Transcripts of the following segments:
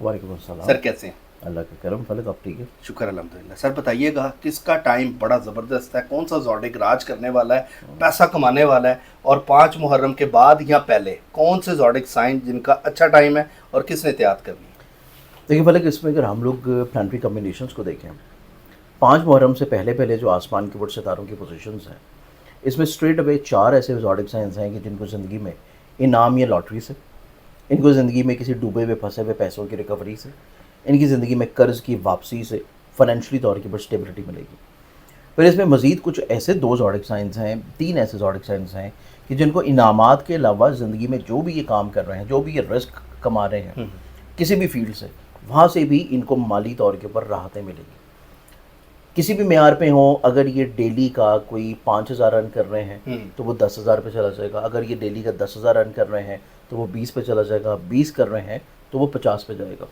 वालेकुम अस्सलाम। सर कैसे हैं? अल्लाह का करम फलक, आप ठीक है? शुक्र अल्हम्दुलिल्लाह। सर बताइएगा किसका टाइम बड़ा ज़बरदस्त है, कौन सा ज़ोडिक राज करने वाला है, पैसा कमाने वाला है, और 5 मुहर्रम के बाद या पहले कौन से ज़ोडिक साइन जिनका अच्छा टाइम है और किसने एहतियात करनी है? देखिए फलक, इसमें अगर हम लोग प्लानिटरी कॉम्बिनेशंस को देखें, 5 मुहर्रम से पहले पहले जो आसमान के ऊपर सितारों की पोजीशंस हैं, इसमें स्ट्रेट अवे 4 ऐसे ज़ोडिक साइंस हैं कि जिनको ज़िंदगी में इनाम या लॉटरी से, इनको ज़िंदगी में किसी डूबे हुए फंसे हुए पैसों की रिकवरी से, इनकी ज़िंदगी में कर्ज़ की वापसी से फाइनेंशियली तौर के ऊपर स्टेबिलिटी मिलेगी। फिर इसमें मज़ीद कुछ ऐसे 2 ज़ोडिक साइंस हैं, 3 ऐसे ज़ोडिक साइंस हैं कि जिनको इनामात के अलावा ज़िंदगी में जो भी ये काम कर रहे हैं, जो भी ये रिस्क कमा रहे हैं किसी भी फील्ड से, वहाँ से भी इनको माली तौर के ऊपर राहतें मिलेंगी। किसी भी मेयार पे हों, अगर ये डेली का कोई 5,000 रन कर रहे हैं तो वो 10,000 पे चला जाएगा। अगर ये डेली का 10,000 रन कर रहे हैं तो वो 20 पे चला जाएगा। 20 कर रहे हैं तो वो 50 पे जाएगा।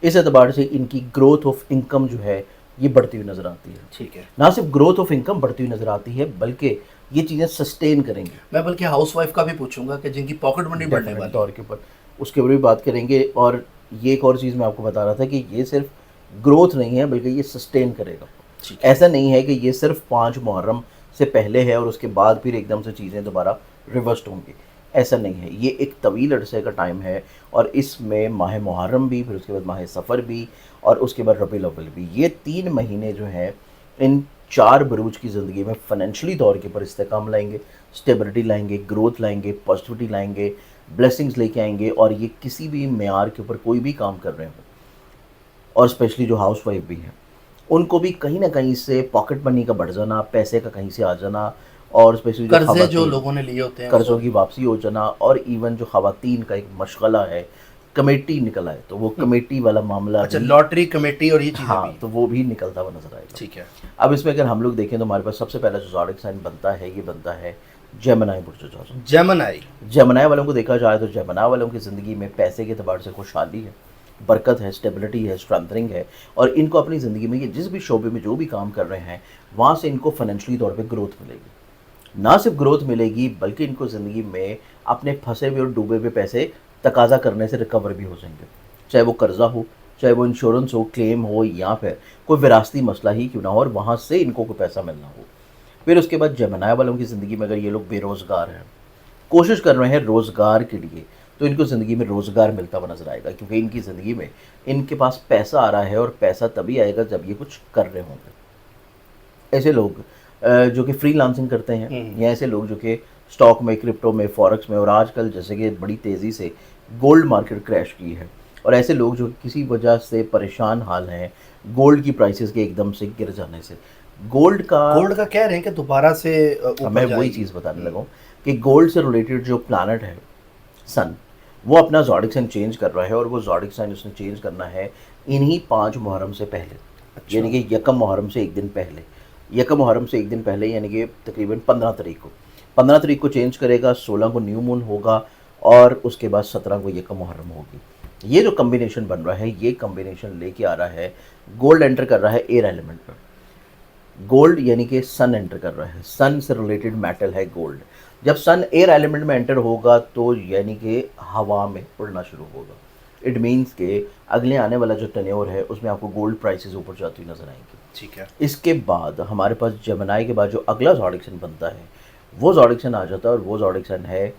इस एतबार से इनकी ग्रोथ ऑफ इनकम जो है ये बढ़ती हुई नज़र आती है। ठीक है। ना सिर्फ ग्रोथ ऑफ इनकम बढ़ती हुई नज़र आती है, बल्कि ये चीज़ें सस्टेन करेंगी। मैं बल्कि हाउस वाइफ का भी पूछूंगा कि जिनकी पॉकेट मनी बढ़ने डेफिनेट वाली तौर के ऊपर उसके ऊपर भी बात करेंगे। और ये एक और चीज़ मैं आपको बता रहा था कि ये सिर्फ ग्रोथ नहीं है, बल्कि ये सस्टेन करेगा। ठीक है। ऐसा नहीं है कि ये सिर्फ 5 मुहर्रम से पहले है और उसके बाद फिर एकदम से चीज़ें दोबारा रिवर्स्ड होंगी। ऐसा नहीं है, ये एक तवील अरसे का टाइम है और इसमें माह मुहर्रम भी, फिर उसके बाद माह सफ़र भी और उसके बाद रबीउल अव्वल भी, ये 3 महीने जो हैं इन 4 बरूज की ज़िंदगी में फाइनेंशियली तौर के ऊपर इस्तेकाम लाएंगे, स्टेबिलिटी लाएंगे, ग्रोथ लाएंगे, पॉजिटिविटी लाएंगे, ब्लेसिंग्स लेके आएंगे। और ये किसी भी मेयार के ऊपर कोई भी काम कर रहे हो, और स्पेशली जो हाउस वाइफ भी हैं, उनको भी कहीं ना कहीं से पॉकेट मनी का बढ़ जाना, पैसे का कहीं से आ जाना, और स्पेशली जो कर्जे जो ख़वातीन, लोगों ने लिए होते हैं कर्ज़ों की वापसी हो जाना, और इवन जो ख़वातीन का एक मशगला है, कमेटी निकल आए, तो वो कमेटी वाला मामला अच्छा, भी, लॉटरी कमेटी और ये चीज़ें हाँ, भी। तो वो भी निकलता हुआ नजर आएगा। ठीक है। अब इसमें अगर हम लोग देखें तो हमारे पास सबसे पहला जो ज़ोडिक साइन बनता है, ये बनता है जेमिनी बुर्ज जोज़। जेमिनी। जेमिनी वालों को देखा जाए तो जेमिनी वालों की ज़िंदगी में पैसे के अतबार से खुशहाली है, बरकत है, स्टेबिलिटी है, स्ट्रेंथनिंग है, और इनको अपनी ज़िंदगी में ये जिस भी शोबे में जो भी काम कर रहे हैं वहाँ से इनको फाइनेंशियली तौर पे ग्रोथ मिलेगी। ना सिर्फ ग्रोथ मिलेगी, बल्कि इनको ज़िंदगी में अपने फंसे हुए और डूबे हुए पैसे तकाजा करने से रिकवर भी हो जाएंगे, चाहे वो कर्ज़ा हो, चाहे वो इंश्योरेंस हो, क्लेम हो, या फिर कोई विरासती मसला ही क्यों ना हो, और वहाँ से इनको कोई पैसा मिलना हो। फिर उसके बाद जेमिनी वालों की ज़िंदगी में अगर ये लोग बेरोज़गार हैं, कोशिश कर रहे हैं रोज़गार के लिए, तो इनको ज़िंदगी में रोज़गार मिलता हुआ नज़र आएगा, क्योंकि इनकी ज़िंदगी में इनके पास पैसा आ रहा है, और पैसा तभी आएगा जब ये कुछ कर रहे होंगे। ऐसे लोग जो कि फ्रीलांसिंग करते हैं, या ऐसे लोग जो कि स्टॉक में, क्रिप्टो में, फॉरेक्स में, और आजकल जैसे कि बड़ी तेज़ी से गोल्ड मार्केट क्रैश की है, और ऐसे लोग जो किसी वजह से परेशान हाल हैं गोल्ड की प्राइसेस के एकदम से गिर जाने से। गोल्ड का कह रहे हैं कि दोबारा से ऊपर मैं वही जाएगी। चीज़ बताने लगा हूँ कि गोल्ड से रिलेटेड जो प्लानट है सन, वो अपना ज़ोडिक साइन चेंज कर रहा है, और वो ज़ोडिक साइन उसने चेंज करना है इन्हीं 5 मुहर्रम से पहले। अच्छा। यानी कि यकम मुहर्रम से एक दिन पहले, यकम मुहर्रम से एक दिन पहले, यानी कि तकरीबन 15 तारीख को, 15 तारीख को चेंज करेगा, 16 को न्यू मून होगा, और उसके बाद 17 को यकम मुहर्रम होगी। ये जो कम्बिनेशन बन रहा है, ये कम्बिनेशन लेके आ रहा है, गोल्ड एंटर कर रहा है एयर एलिमेंट पर। गोल्ड यानी कि सन एंटर कर रहा है, सन से रिलेटेड मेटल है गोल्ड। जब सन एयर एलिमेंट में एंटर होगा तो यानी कि हवा में उड़ना शुरू होगा। इट मीन्स के अगले आने वाला जो टेन्योर है उसमें आपको गोल्ड प्राइसेस ऊपर जाती हुई नजर आएंगी। ठीक है। इसके बाद हमारे पास जेमिनी के बाद जो अगला ज़ोडिक साइन बनता है, वो ज़ोडिक साइन आ जाता है, और वो ज़ोडिक साइन है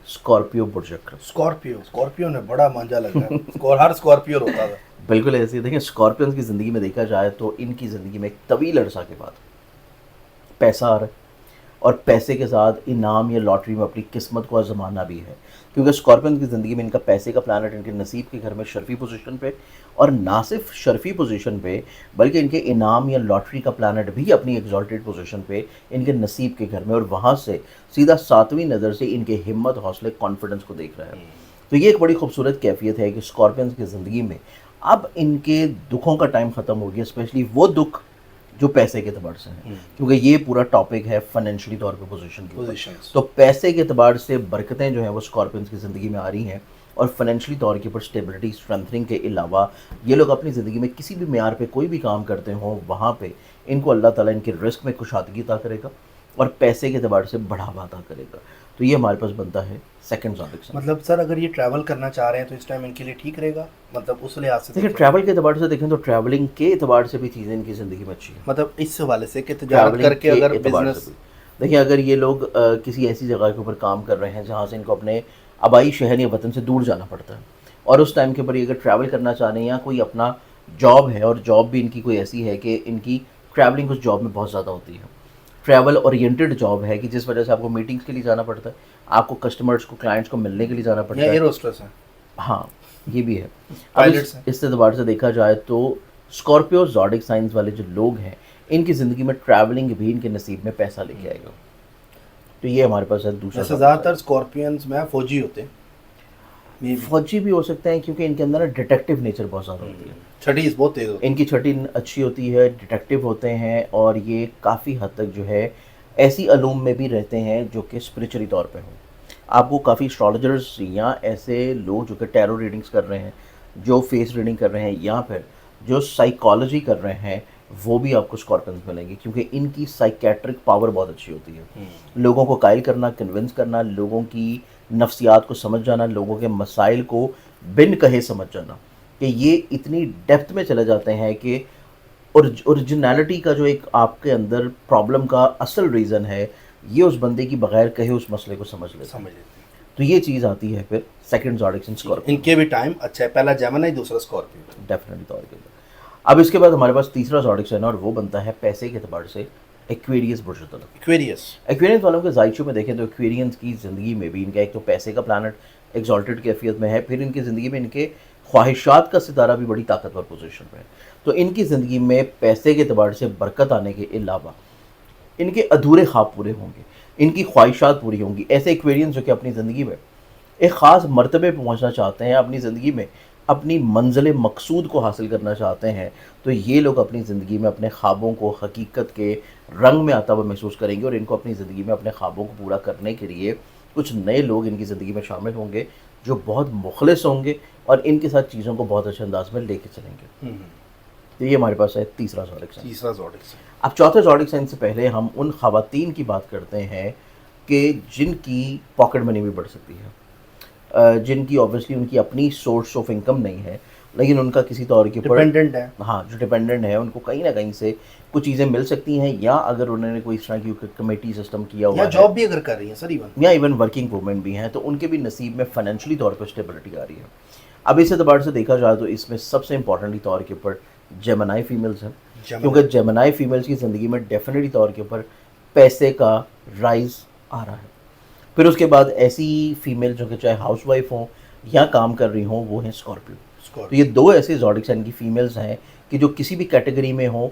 स्कॉर्पियो बुर्ज। स्कॉर्पियो ने बड़ा मांझा लगा है। हर स्कॉर्पियो होता था। बिल्कुल ऐसे ही। देखिए, स्कॉर्पियंस की ज़िंदगी में देखा जाए तो इनकी ज़िंदगी में एक तवील अरसा के बाद पैसा आ रहा है, और पैसे के साथ इनाम या लॉटरी में अपनी किस्मत को आजमाना भी है, क्योंकि स्कॉर्पियंस की ज़िंदगी में इनका पैसे का प्लानट इनके नसीब के घर में शर्फी पोजीशन पे, और ना सिर्फ शर्फी पोजीशन पे, बल्कि इनके इनाम या लॉटरी का प्लानट भी अपनी एग्जॉल्टेड पोजीशन पे इनके नसीब के घर में, और वहाँ से सीधा 7वीं नज़र से इनके हिम्मत, हौसले, कॉन्फिडेंस को देख रहा है। तो ये एक बड़ी खूबसूरत कैफियत है कि स्कॉर्पियंस की ज़िंदगी में अब इनके दुखों का टाइम ख़त्म हो गया, स्पेशली वो दुख जो पैसे के अतबार से हैं, क्योंकि ये पूरा टॉपिक है फाइनेंशियली तौर पे पोजीशन के ऊपर। तो पैसे के अतबार से बरकतें जो हैं वो स्कॉर्पियंस की ज़िंदगी में आ रही हैं, और फाइनेंशियली तौर के ऊपर स्टेबिलिटी, स्ट्रेंथनिंग के अलावा ये लोग अपनी ज़िंदगी में किसी भी मेयार पे कोई भी काम करते हों, वहाँ पे इनको अल्लाह ताला इनके रिस्क में कुशादगी अता करेगा, और पैसे के एतबार से बढ़ावा अदा करेगा। तो ये हमारे पास बनता है सेकंड ज़ोडिक साइन। मतलब सर अगर ये ट्रैवल करना चाह रहे हैं तो इस टाइम इनके लिए ठीक रहेगा, मतलब उस लिहाज से देखिए ट्रैवल के एतबार से देखें तो ट्रैवलिंग के एतबार से भी चीज़ें इनकी ज़िंदगी में अच्छी है। मतलब इस हवाले से कि तजारत ट्रैवलिंग करके के अगर एतबार बिजनेस, से भी देखिए, अगर ये लोग किसी ऐसी जगह के ऊपर काम कर रहे हैं जहाँ से इनको अपने आबाई शहर या वतन से दूर जाना पड़ता है, और उस टाइम के ऊपर ये अगर ट्रैवल करना चाह रहे हैं या कोई अपना जॉब है और जॉब भी इनकी कोई ऐसी है कि इनकी ट्रैवलिंग उस जॉब में बहुत ज़्यादा होती है, ट्रैवल ओरिएंटेड जॉब है कि जिस वजह से आपको मीटिंग्स के लिए जाना पड़ता है, आपको कस्टमर्स को, क्लाइंट्स को मिलने के लिए जाना पड़ता या है। एयर होस्टेस है, हाँ, ये भी है। अब पायलट्स हैं। इस एतबार से देखा जाए तो स्कॉर्पियो ज़ोडिक साइंस वाले जो लोग हैं, इनकी ज़िंदगी में ट्रैवलिंग भी इनके नसीब में पैसा लेके आएगा। तो ये हमारे पास है दूसरा। वैसे ज़्यादातर स्कॉर्पियंस में फौजी होते हैं, Maybe। फौजी भी हो सकते हैं क्योंकि इनके अंदर ना डिटेक्टिव नेचर बहुत ज़्यादा होती है। छठी बहुत तेज होती इनकी छठी अच्छी होती है, डिटेक्टिव होते हैं, और ये काफ़ी हद तक जो है ऐसी अलूम में भी रहते हैं जो कि स्पिरिचुअली तौर पे हों। आपको काफ़ी एस्ट्रोलॉजर्स या ऐसे लोग जो कि टैरो रीडिंग्स कर रहे हैं, जो फेस रीडिंग कर रहे हैं, या फिर जो साइकोलॉजी कर रहे हैं, वो भी आपको स्कॉर्पियंस मिलेंगे क्योंकि इनकी साइकेट्रिक पावर बहुत अच्छी होती है। लोगों को कायल करना, कन्विंस करना, लोगों की नफ्सियात को समझ जाना, लोगों के मसाइल को बिन कहे समझ जाना, कि ये इतनी डेप्थ में चले जाते हैं कि ओरिजिनलिटी का जो एक आपके अंदर प्रॉब्लम का असल रीज़न है, ये उस बंदे की बगैर कहे उस मसले को समझ लेते हैं। समझ लेते हैं। तो ये चीज़ आती है फिर सेकंड ज़ोडिक साइन स्कॉर्पियो, इनके भी टाइम अच्छा है, पहला जेमिनी, दूसरा स्कॉर्पियो। डेफिनेटली तौर के ऊपर। अब इसके बाद हमारे पास तीसरा ज़ोडिक साइन और वो बनता है पैसे के एतबार से एक्वेरियस बुर्ज तलब। एक्वेरियस, एक्वेरियंस वालों के जायचों में देखें तो एक्वेरियंस की ज़िंदगी में भी इनका एक तो पैसे का प्लानट एक्सॉल्टेड कैफियत में है, फिर इनकी ज़िंदगी में इनके ख्वाहिशात का सितारा भी बड़ी ताकतवर पोजीशन पे है। तो इनकी ज़िंदगी में पैसे के एतबार से बरकत आने के अलावा इनके अधूरे ख्वाब पूरे होंगे, इनकी ख्वाहिशात पूरी होंगी। ऐसे एक्वेरियंस जो कि अपनी ज़िंदगी में एक ख़ास मर्तबे पे पहुँचना चाहते हैं, अपनी ज़िंदगी में अपनी मंजिल मकसूद को हासिल करना चाहते हैं, तो ये लोग अपनी ज़िंदगी में अपने ख्वाबों को हकीकत के रंग में आता हुआ महसूस करेंगे, और इनको अपनी ज़िंदगी में अपने ख्वाबों को पूरा करने के लिए कुछ नए लोग इनकी ज़िंदगी में शामिल होंगे जो बहुत मुखलिस होंगे और इनके साथ चीज़ों को बहुत अच्छे अंदाज में लेके चलेंगे। तो ये हमारे पास है तीसरा ज़ोडिक साइन। तीसरा ज़ोडिक साइन। अब चौथे ज़ोडिक साइन से पहले हम उन ख़वातीन की बात करते हैं कि जिनकी पॉकेट मनी भी बढ़ सकती है, जिनकी ऑब्वियसली उनकी अपनी सोर्स ऑफ इनकम नहीं है, लेकिन उनका किसी तौर के ऊपर डिपेंडेंट है। हाँ, जो डिपेंडेंट है उनको कहीं ना कहीं से कुछ चीज़ें मिल सकती हैं, या अगर उन्होंने कोई इस तरह की कमेटी सिस्टम किया हुआ या है, जॉब भी अगर कर रही है सर, इवन या इवन वर्किंग वूमेन भी हैं, तो उनके भी नसीब में फाइनेंशियली तौर पर स्टेबिलिटी आ रही है। अब इस एतबार से देखा जाए तो इसमें सबसे इंपॉर्टेंटली तौर के ऊपर जेमिनी फीमेल्स हैं, क्योंकि जेमिनी फीमेल्स की ज़िंदगी में डेफिनेटली तौर के ऊपर पैसे का राइज आ रहा है। फिर उसके बाद ऐसी फीमेल जो कि चाहे हाउसवाइफ हों या काम कर रही हों, वो हैं स्कॉर्पियो। तो ये दो ऐसे ज़ोडिक साइन की फीमेल्स हैं कि जो किसी भी कैटेगरी में हो,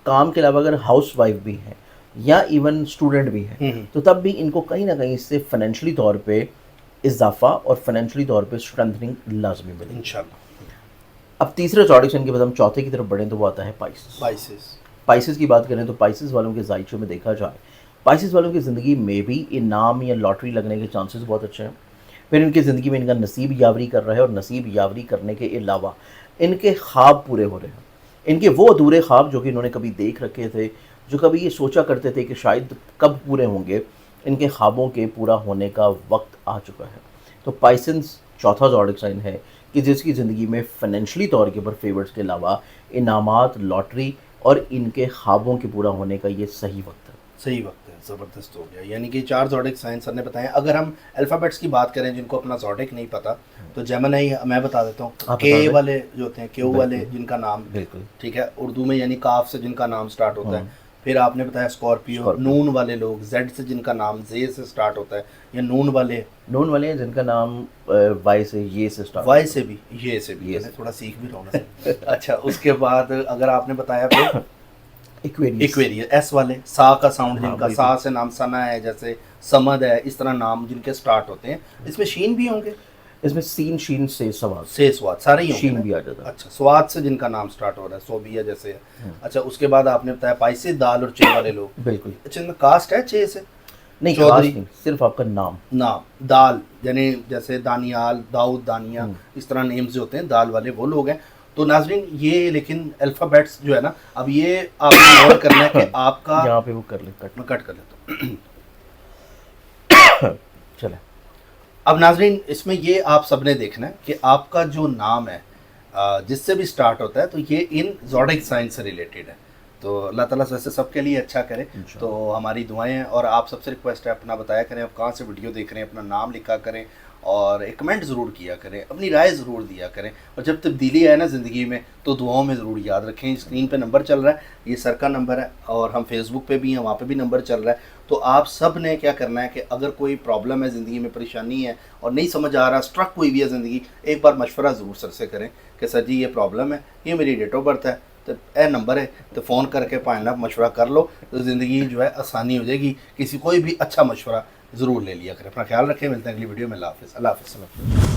काम के अलावा अगर हाउसवाइफ भी हैं या इवन स्टूडेंट भी हैं, तो तब भी इनको कहीं ना कहीं इससे फाइनेंशियली तौर पे इजाफा और फाइनेंशियली तौर पे स्ट्रेंथनिंग लाजमी मिलेगी इंशाल्लाह। अब तीसरे ज़ोडिक साइन के बाद हम चौथे की तरफ बढ़ें तो वो आता है पाइसेस। पाइसेस की बात करें तो पाइसेस वालों के जायचों में देखा जाए, पाइसेस वालों की ज़िंदगी में भी इनाम या लॉटरी लगने के चांसेस बहुत अच्छे हैं। फिर इनकी ज़िंदगी में इनका नसीब यावरी कर रहा है, और नसीब यावरी करने के अलावा इनके ख्वाब पूरे हो रहे हैं। इनके वो अधूरे ख्वाब जो कि इन्होंने कभी देख रखे थे, जो कभी ये सोचा करते थे कि शायद कब पूरे होंगे, इनके ख्वाबों के पूरा होने का वक्त आ चुका है। तो पाइसेस चौथा ज़ोडिक साइन है कि जिसकी ज़िंदगी में फाइनेंशियली तौर के ऊपर फेवर्स के अलावा इनामात, लॉटरी और इनके ख्वाबों के पूरा होने का ये सही वक्त है। सही वक्त है, ज़बरदस्त हो गया। यानी कि 4 ज़ोडिक साइन सर ने बताए। अगर हम अल्फ़ाबेट्स की बात करें, जिनको अपना ज़ोडिक नहीं पता, तो जेमिनी मैं बता देता हूँ, के वाले जो होते हैं, क्यू वाले जिनका नाम, बिल्कुल ठीक है, उर्दू में यानी काफ से जिनका नाम स्टार्ट होता है। फिर आपने बताया स्कॉर्पियो, नून वाले लोग, जेड से जिनका नाम जे से स्टार्ट होता है, या नून वाले हैं जिनका नाम वाई से, ये से स्टार्ट, वाई से भी, ये से भी, थोड़ा सीख भी रहा हूँ। अच्छा, उसके बाद अगर आपने बताया फिर एक्वेरियस, एस वाले, सा का साउंड जिनका, सा से नाम सना है, जैसे समद है, इस तरह नाम जिनके स्टार्ट होते हैं। इसमें शीन भी होंगे, इसमें सीन, शीन से स्वाद सारे ही होंगे, शीन भी आ जाता है। अच्छा, स्वाद से जिनका नाम स्टार्ट हो रहा है, सोबिया जैसे है। अच्छा, उसके बाद आपने बताया पाइसे, दाल और चे वाले लोग। बिल्कुल। अच्छा, इनमें कास्ट है चे से? नहीं, चौधरी नहीं, सिर्फ आपका नाम। दाल यानी जैसे दानियाल, दाऊद, दानिया, इस तरह नेम्स जो होते हैं दाल वाले, वो लोग हैं। तो नाजरीन, ये लेकिन अल्फ़ाबेट्स जो है ना, अब ये आपको नोट करना है कि आपका, यहाँ पे वो कर ले, मैं कट कर लेता हूँ। चले। अब नाजरीन, इसमें ये आप सबने देखना है कि आपका जो नाम है जिससे भी स्टार्ट होता है तो ये इन ज़ोडिक साइन से रिलेटेड है। तो अल्लाह ताला वैसे सबके लिए अच्छा करे, तो हमारी दुआएं हैं। और आप सबसे रिक्वेस्ट है, अपना बताया करें आप कहाँ से वीडियो देख रहे हैं, अपना नाम लिखा करें और एक कमेंट ज़रूर किया करें, अपनी राय ज़रूर दिया करें। और जब तब्दीली आए ना ज़िंदगी में तो दुआओं में ज़रूर याद रखें। स्क्रीन पे नंबर चल रहा है, ये सर का नंबर है, और हम फेसबुक पे भी हैं, वहाँ पे भी नंबर चल रहा है। तो आप सब ने क्या करना है कि अगर कोई प्रॉब्लम है ज़िंदगी में, परेशानी है और नहीं समझ आ रहा, स्ट्रक हुई हुई है ज़िंदगी, एक बार मशवरा ज़रूर सर से करें कि सर जी ये प्रॉब्लम है, ये मेरी डेट ऑफ बर्थ है, तो ए नंबर है, तो फ़ोन करके पाना मशवरा कर लो, तो ज़िंदगी जो है आसानी हो जाएगी। किसी कोई भी अच्छा मशवरा ज़रूर ले लिया करें। अपना ख्याल रखें, मिलते हैं अगली वीडियो में। अल्लाह हाफ़िज़।